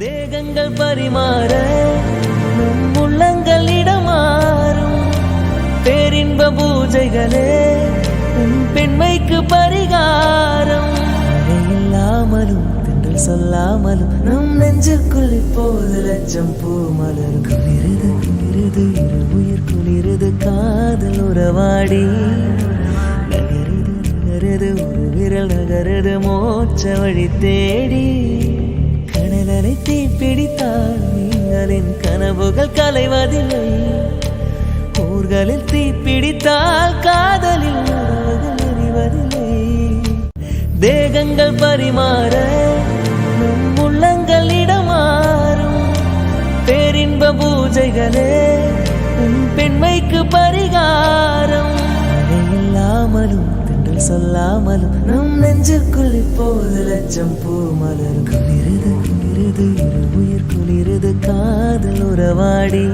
தேகங்கள் பரிமாற நம் உள்ளங்கள் இடமாறும் பேரின்ப பூஜைகளே உன் பெண்மைக்கு பரிகாரம். இல்லாமலும் தென்றல் சொல்லாமலும் நம் நெஞ்சுக்குள் இப்போது லட்சம் பூ மலர். குளிருது குளிருது இரு உயிர் குளிருது காதல் உறவாடி. நகருது நகருது ஒரு விரல் நகருது மோட்ச வழி தேடி. கனலனை தீப்பிடித்தால் நீங்களின் கனவுகள் கலைவதில்லை. ஊர்களில் தீப்பிடித்தால் காதலில் உறவுகள் எரிவதில்லை. தேகங்கள் பரிமாற நம் உள்ளங்கள் இடமாறும் பேரின்ப பூஜைகளே உன் பெண்மைக்கு பரிகாரம். இல்லாமலும் தென்றல் சொல்லாமலும் நம் நெஞ்சுக்குள் இப்போது லட்சம் பூ மலர். குளிருது குளிருது இரு உயிர் குளிருது காதல் உறவாடி.